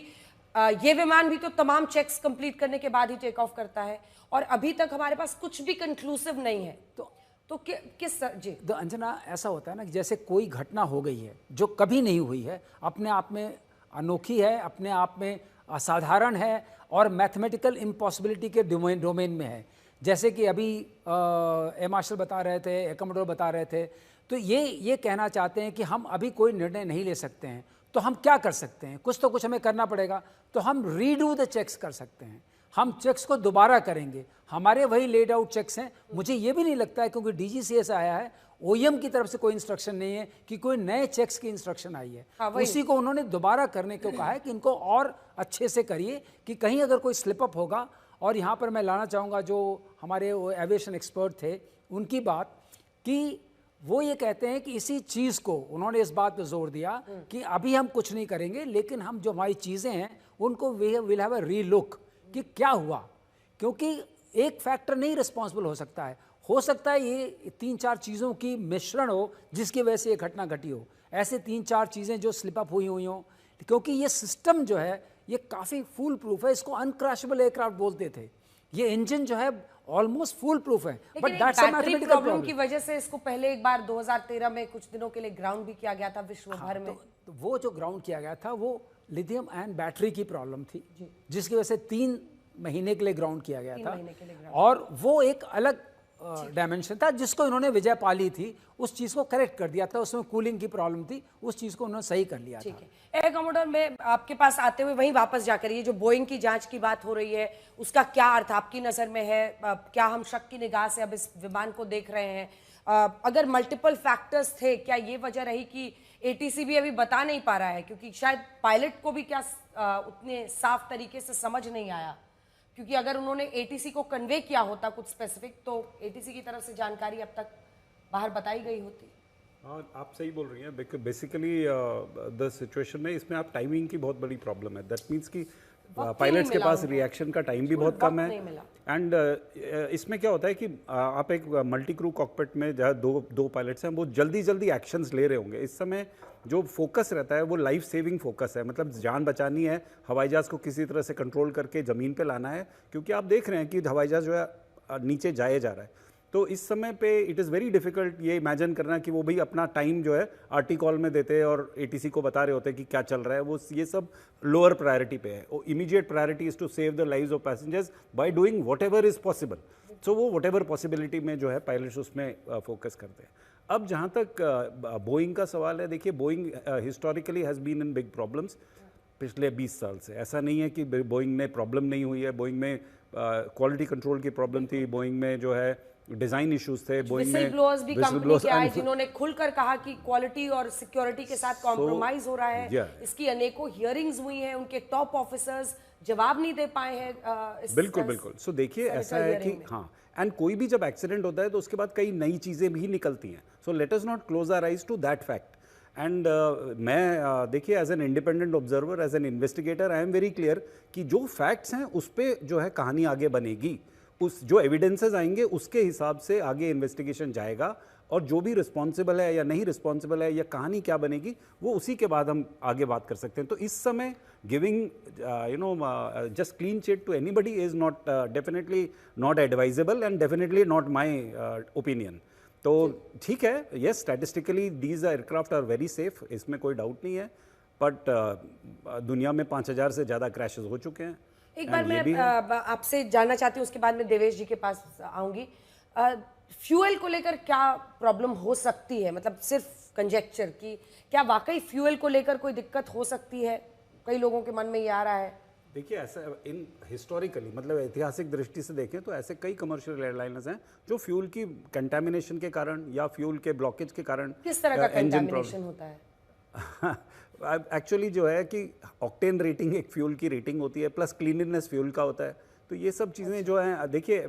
ये विमान भी तो तमाम चेक्स कंप्लीट करने के बाद ही टेक ऑफ करता है, और अभी तक हमारे पास कुछ भी कंक्लूसिव नहीं है। तो किस जी? तो अंजना, ऐसा होता है ना कि जैसे कोई घटना हो गई है जो कभी नहीं हुई है, अपने आप में अनोखी है, अपने आप में असाधारण है, और मैथमेटिकल इम्पॉसिबिलिटी के डोमेन में है। जैसे कि अभी एयर मार्शल बता रहे थे, एयर कमोडोर बता रहे थे, तो ये कहना चाहते हैं कि हम अभी कोई निर्णय नहीं ले सकते हैं, तो हम क्या कर सकते हैं? कुछ तो कुछ हमें करना पड़ेगा। तो हम रीडू द चेक्स कर सकते हैं, हम चेक्स को दोबारा करेंगे, हमारे वही लेड आउट चेक्स हैं। मुझे ये भी नहीं लगता है, क्योंकि DGCA आया है, OEM की तरफ से कोई इंस्ट्रक्शन नहीं है कि कोई नए चेक्स की इंस्ट्रक्शन आई है। उसी को उन्होंने दोबारा करने को कहा है कि इनको और अच्छे से करिए, कि कहीं अगर कोई स्लिप अप होगा। और यहाँ पर मैं लाना चाहूँगा जो हमारे एविएशन एक्सपर्ट थे उनकी बात, कि वो ये कहते हैं कि इसी चीज़ को उन्होंने इस बात पे जोर दिया कि अभी हम कुछ नहीं करेंगे, लेकिन हम जो हमारी चीज़ें हैं उनको विल हैव अ रीलुक कि क्या हुआ, क्योंकि एक फैक्टर नहीं रिस्पॉन्सिबल हो सकता है। हो सकता है ये 3-4 चीज़ों की मिश्रण हो जिसकी वजह से ये घटना घटी हो, ऐसे 3-4 चीज़ें जो स्लिप अप हुई हो, क्योंकि ये सिस्टम जो है ये काफ़ी फूल प्रूफ है। इसको अनक्रैशेबल एयरक्राफ्ट बोलते थे। ये इंजन जो है ऑलमोस्ट फुल प्रूफ है, but that's a mathematical problem की वजह से इसको पहले एक बार 2013 में कुछ दिनों के लिए ग्राउंड भी किया गया था विश्व भर में। तो वो जो ग्राउंड किया गया था वो लिथियम आयन बैटरी की प्रॉब्लम थी, जिसकी वजह से 3 महीने के लिए ग्राउंड किया गया था। और वो एक अलग डायमेंशन था जिसको इन्होंने विजय पाली थी, उस चीज़ को करेक्ट कर दिया था। उसमें कूलिंग की प्रॉब्लम थी, उस चीज़ को उन्होंने सही कर लिया था। एयर कमोडोर में आपके पास आते हुए वहीं वापस जाकर ये जो बोइंग की जांच की बात हो रही है उसका क्या अर्थ आपकी नज़र में है? क्या हम शक की निगाह से अब इस विमान को देख रहे हैं? अगर मल्टीपल फैक्टर्स थे, क्या ये वजह रही कि ATC भी अभी बता नहीं पा रहा है, क्योंकि शायद पायलट को भी क्या उतने साफ तरीके से समझ नहीं आया, क्योंकि अगर उन्होंने ATC को कन्वे किया होता कुछ स्पेसिफिक, तो ATC की तरफ से जानकारी अब तक बाहर बताई गई होती। हाँ, आप सही बोल रही हैं। बेसिकली द सिचुएशन में इसमें आप टाइमिंग की बहुत बड़ी प्रॉब्लम है। दैट मीन्स कि पायलट्स के पास रिएक्शन का टाइम भी बहुत कम है। एंड इसमें क्या होता है कि आप एक मल्टी क्रू कॉकपिट में जहाँ दो पायलट्स हैं, वो जल्दी एक्शंस ले रहे होंगे। इस समय जो फोकस रहता है वो लाइफ सेविंग फोकस है, मतलब जान बचानी है, हवाई जहाज़ को किसी तरह से कंट्रोल करके ज़मीन पे लाना है, क्योंकि आप देख रहे हैं कि हवाई जहाज़ जो है नीचे जाए जा रहा है। तो इस समय पे इट इज़ वेरी डिफिकल्ट ये इमेजिन करना कि वो भी अपना टाइम जो है आरटी कॉल में देते और ATC को बता रहे होते हैं कि क्या चल रहा है। वो ये सब लोअर प्रायोरिटी पे है। Immediate priority is to save the lives of passengers by doing whatever is possible. So वो व्हाटएवर पॉसिबिलिटी में जो है पायलट्स उसमें फोकस करते हैं। अब जहाँ तक बोइंग का सवाल है, देखिए Boeing historically has been in big problems पिछले 20 साल से। ऐसा नहीं है कि बोइंग में प्रॉब्लम नहीं हुई है। बोइंग में क्वालिटी कंट्रोल की प्रॉब्लम थी, बोइंग में जो है डिजाइन इश्यूज थे, बोइंग में ब्लोअर्स भी कंपनी के आए जिन्होंने खुलकर कहा कि क्वालिटी और सिक्योरिटी के साथ कॉम्प्रोमाइज हो रहा है। इसकी अनेकों हियरिंग्स हुई हैं, उनके टॉप ऑफिसर्स जवाब नहीं दे पाए हैं। बिल्कुल। सो देखिए ऐसा है कि हाँ, एंड कोई भी जब एक्सीडेंट होता है तो उसके बाद कई नई चीजें भी निकलती हैं। So let us not close our eyes to that fact. And मैं देखिए as an independent observer, as an investigator, I am very clear कि जो फैक्ट्स हैं उस पर जो है कहानी आगे बनेगी। उस जो एविडेंसेस आएंगे उसके हिसाब से आगे इन्वेस्टिगेशन जाएगा, और जो भी रिस्पॉन्सिबल है या नहीं रिस्पॉन्सिबल है या कहानी क्या बनेगी वो उसी के बाद हम आगे बात कर सकते हैं। तो इस समय giving just clean chit to anybody is not definitely not advisable and definitely not my opinion. तो ठीक है, yes statistically these aircraft are very safe, इसमें कोई डाउट नहीं है, बट दुनिया में 5000 से ज़्यादा क्रैशेस हो चुके हैं। एक बार मैं आपसे जानना चाहती हूँ, उसके बाद में देवेश जी के पास आऊंगी। फ्यूल को लेकर क्या प्रॉब्लम हो सकती है? मतलब सिर्फ कंजेक्चर की, क्या वाकई फ्यूल को लेकर कोई दिक्कत हो सकती है? कई लोगों के मन में ये आ रहा है। देखिए ऐसा इन हिस्टोरिकली, मतलब ऐतिहासिक दृष्टि से देखें तो ऐसे कई कमर्शियल एयरलाइनर्स हैं जो फ्यूल की कंटामिनेशन के कारण या फ्यूल के ब्लॉकेज के कारण। किस तरह का कंटामिनेशन होता है? एक्चुअली जो है कि ऑक्टेन रेटिंग एक फ्यूल की रेटिंग होती है, प्लस क्लीनलीनेस फ्यूल का होता है। तो ये सब चीज़ें जो हैं, देखिए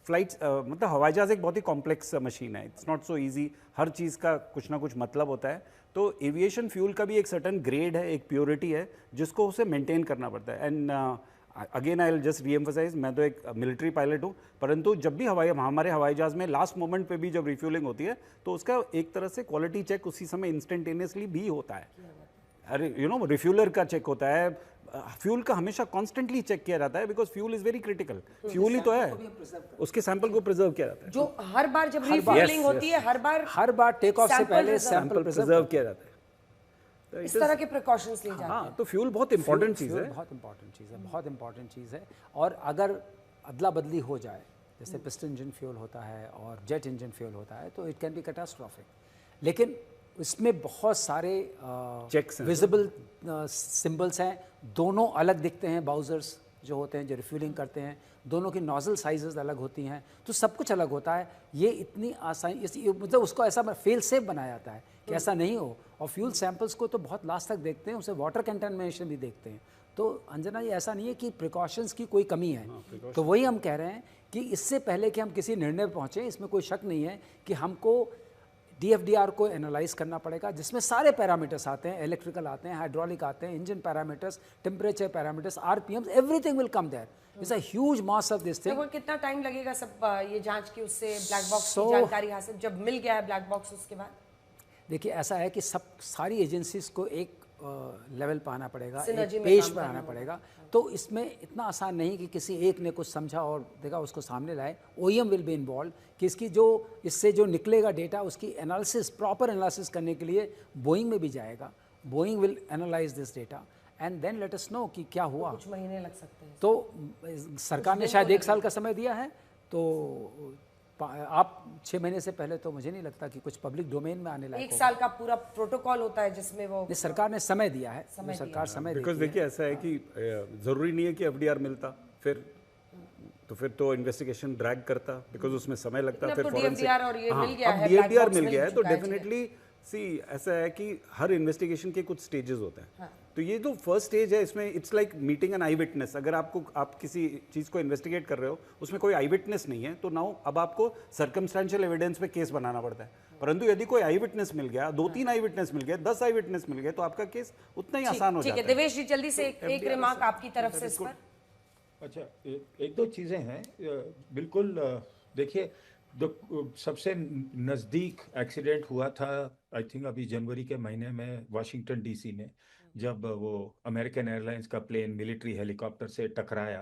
फ्लाइट्स मतलब हवाई जहाज़ एक बहुत ही कॉम्प्लेक्स मशीन है। इट्स नॉट सो इजी, हर चीज़ का कुछ ना कुछ मतलब होता है। तो एविएशन फ्यूल का भी एक सर्टन ग्रेड है, एक प्योरिटी है जिसको उसे मेंटेन करना पड़ता है। And again I will just reemphasise, मैं तो एक मिलिट्री पायलट हूँ, परंतु जब भी हमारे हवाई जहाज़ में लास्ट मोमेंट पे भी जब रिफ्यूलिंग होती है तो उसका एक तरह से क्वालिटी चेक उसी समय इंस्टेंटेनियसली भी होता है। अरे रिफ्यूलर का चेक होता है, फ्यूल का हमेशा कॉन्स्टेंटली चेक किया जाता है, because fuel is very critical. Fuel ही तो है, उसके सैंपल को प्रिजर्व किया जाता है। जो हर बार जब रिफ्यूलिंग होती है, हर बार टेक ऑफ से पहले सैंपल प्रिजर्व किया जाता है। इस तरह के प्रिकॉशंस लिए जाते हैं। हाँ, तो फ्यूल बहुत इंपॉर्टेंट चीज़ है, बहुत इंपॉर्टेंट चीज़ है। और अगर अदला बदली हो जाए जैसे पिस्टन इंजन फ्यूल होता है और जेट इंजन फ्यूल होता है, तो इट कैन बी कैटास्ट्रॉफिक। लेकिन इसमें बहुत सारे चेक्स विजिबल सिंबल्स हैं, दोनों अलग दिखते हैं। बाउजर्स जो होते हैं जो रिफ्यूलिंग करते हैं, दोनों की नोजल साइजेस अलग होती हैं, तो सब कुछ अलग होता है। ये इतनी आसानी, मतलब उसको ऐसा फेल सेफ बनाया जाता है कि ऐसा नहीं हो। और फ्यूल सैंपल्स को तो बहुत लास्ट तक देखते हैं, उसे वाटर कंटेमिनेशन भी देखते हैं। तो अंजना, ये ऐसा नहीं है कि प्रिकॉशंस की कोई कमी है। तो वही हम कह रहे हैं कि इससे पहले कि हम किसी निर्णय पर पहुँचें, इसमें कोई शक नहीं है कि हमको DFDR को एनालाइज करना पड़ेगा, जिसमें सारे पैरामीटर्स आते हैं, इलेक्ट्रिकल आते हैं, हाइड्रोलिक आते हैं, engine parameters, temperature parameters, RPMs, everything will come there. It's a huge mass of this thing. तो कितना टाइम लगेगा सब ये जांच की, उससे ब्लैक बॉक्स की जानकारी हासिल, जब मिल गया है ब्लैक बॉक्स उसके बाद? देखिए, ऐसा है कि सारी एजेंसीज को एक लेवल पर आना पड़ेगा, एक पेज पर आना पड़ेगा। तो इसमें इतना आसान नहीं कि किसी एक ने कुछ समझा और देखा उसको सामने लाए। OEM विल बी इन्वॉल्व कि इसकी जो इससे जो निकलेगा डेटा, उसकी एनालिसिस, प्रॉपर एनालिसिस करने के लिए बोइंग में भी जाएगा। Boeing will analyse this data and then let us know कि क्या हुआ। कुछ महीने लग सकते हैं। तो सरकार ने शायद 1 साल का समय दिया है, तो आप 6 महीने से पहले तो मुझे नहीं लगता कि कुछ पब्लिक डोमेन में आने लायक 1 साल का पूरा प्रोटोकॉल होता है जिसमें वो सरकार ने समय दिया है। सरकार समय बिकॉज देखिए, ऐसा है कि जरूरी नहीं है कि FDR मिलता, फिर तो इन्वेस्टिगेशन ड्रैग करता, बिकॉज उसमें समय लगता। फिर DFDR और ये मिल गया है, DFDR मिल गया है, तो डेफिनेटली ऐसा है कि हर इन्वेस्टिगेशन के कुछ स्टेजेस होते हैं। तो ये जो फर्स्ट स्टेज है, इसमें it's like meeting an eyewitness. अगर आप किसी चीज़ को इन्वेस्टिगेट कर रहे हो, उसमें कोई आई विटनेस नहीं है, तो नाउ अब आपको सर्कमस्टेंशियल एविडेंस पे केस बनाना पड़ता है। परंतु यदि कोई आई विटनेस मिल गया, 2-3 आई विटनेस मिल गए, 10 आई विटनेस मिल गए, तो आपका केस उतना ही आसान हो जाता है। ठीक है देवेश जी, जल्दी से एक रिमार्क आपकी तरफ से इस पर। अच्छा, 1-2 चीज़ें हैं। बिल्कुल, देखिए, सबसे नज़दीक एक्सीडेंट हुआ था आई थिंक अभी जनवरी के महीने में वाशिंगटन DC में, जब वो अमेरिकन एयरलाइंस का प्लेन मिलिट्री हेलीकॉप्टर से टकराया।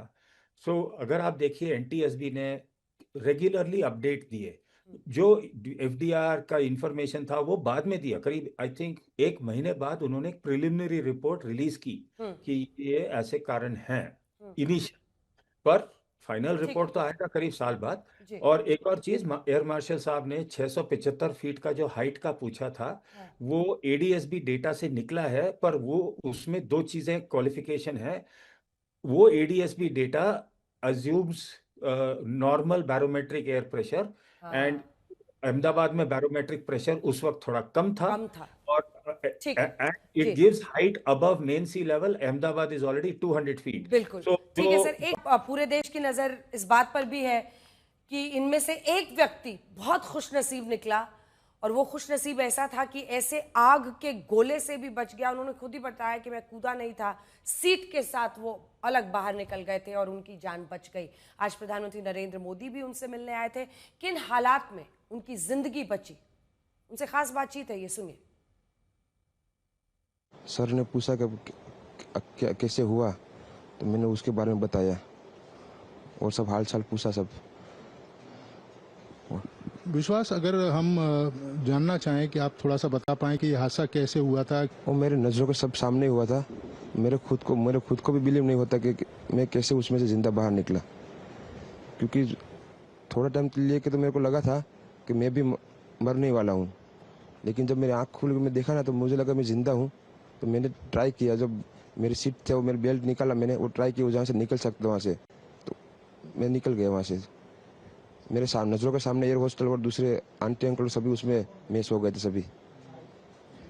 सो अगर आप देखिए, NTSB ने रेगुलरली अपडेट दिए। जो FDR का इंफॉर्मेशन था वो बाद में दिया, करीब आई थिंक 1 महीने बाद उन्होंने एक प्रिलिमिनरी रिपोर्ट रिलीज की कि ये ऐसे कारण हैं इनिशियल, पर फाइनल रिपोर्ट तो आएगा करीब साल बाद। और एक और चीज, एयर मार्शल साहब ने 675 फीट का जो हाइट का पूछा था, वो ADSB डेटा से निकला है, पर वो उसमें 2 चीजें क्वालिफिकेशन है। वो ADSB data assumes normal barometric air pressure, and Ahmedabad में बैरोमेट्रिक प्रेशर उस वक्त थोड़ा कम था। और it gives height above main sea level. Ahmedabad is already 200 feet. बिल्कुल ठीक है सर। एक पूरे देश की नजर इस बात पर भी है कि इनमें से एक व्यक्ति बहुत खुशनसीब निकला, और वो खुशनसीब ऐसा था कि ऐसे आग के गोले से भी बच गया। उन्होंने खुद ही बताया कि मैं कूदा नहीं था, सीट के साथ वो अलग बाहर निकल गए थे और उनकी जान बच गई। आज प्रधानमंत्री नरेंद्र मोदी भी उनसे मिलने आए थे। किन हालात में उनकी जिंदगी बची, उनसे खास बातचीत है, ये सुनिए। सर ने पूछा कि कैसे हुआ, तो मैंने उसके बारे में बताया और सब हाल चाल पूछा सब। विश्वास, अगर हम जानना चाहें कि आप थोड़ा सा बता पाएं कि ये हादसा कैसे हुआ था। वो मेरे नज़रों के सब सामने हुआ था। मेरे खुद को भी बिलीव नहीं होता कि मैं कैसे उसमें से जिंदा बाहर निकला, क्योंकि थोड़ा टाइम लिए कि तो मेरे को लगा था कि मैं भी मरने वाला हूँ, लेकिन जब मेरी आँख खुल के मैं देखा ना, तो मुझे लगा मैं जिंदा हूँ। तो मैंने ट्राई किया, जब मेरी सीट थे वो मेरी बेल्ट निकाला, मैंने वो ट्राई किया जहाँ से निकल सकता वहाँ से, तो मैं निकल गया वहाँ से। मेरे नज़रों के सामने एयर होस्टल और दूसरे आंटी अंकल सभी उसमें मिस हो गए थे सभी।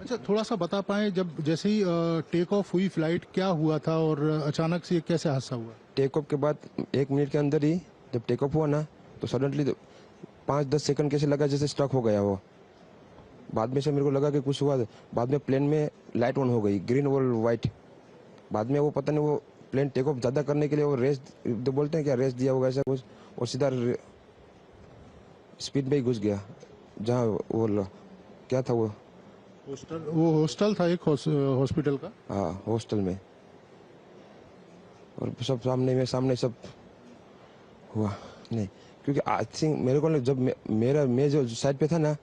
अच्छा, थोड़ा सा बता पाएं, जब जैसे ही टेक ऑफ हुई फ्लाइट, क्या हुआ था और अचानक से कैसे हादसा हुआ? टेक ऑफ के बाद 1 मिनट के अंदर ही जब टेक ऑफ हुआ ना, तो सडनली 5-10 सेकंड कैसे लगा जैसे स्ट्रक हो गया वो। बाद में से मेरे को लगा कि कुछ हुआ। बाद में प्लेन में लाइट ऑन हो गई, ग्रीन और वाइट। बाद में वो पता नहीं, वो प्लेन टेक ऑफ ज़्यादा करने के लिए वो रेस तो बोलते हैं क्या, रेस दिया होगा ऐसा कुछ, और सीधा स्पीड में ही घुस गया जहाँ वो क्या था, वो हॉस्टल था, एक हॉस्पिटल का। हाँ, हॉस्टल में। और सब सामने सब हुआ नहीं, क्योंकि आई थिंक मेरे को जब मैं जो साइड पे था ना,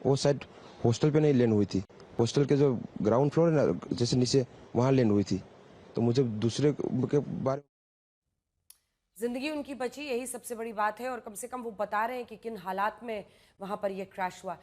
वो साइड हॉस्टल पे नहीं लैंड हुई थी। हॉस्टल के जो ग्राउंड फ्लोर है ना, जैसे नीचे, वहाँ लैंड हुई थी। तो मुझे दूसरे के बारे जिंदगी उनकी बची, यही सबसे बड़ी बात है। और कम से कम वो बता रहे हैं कि किन हालात में वहां पर यह क्रैश हुआ।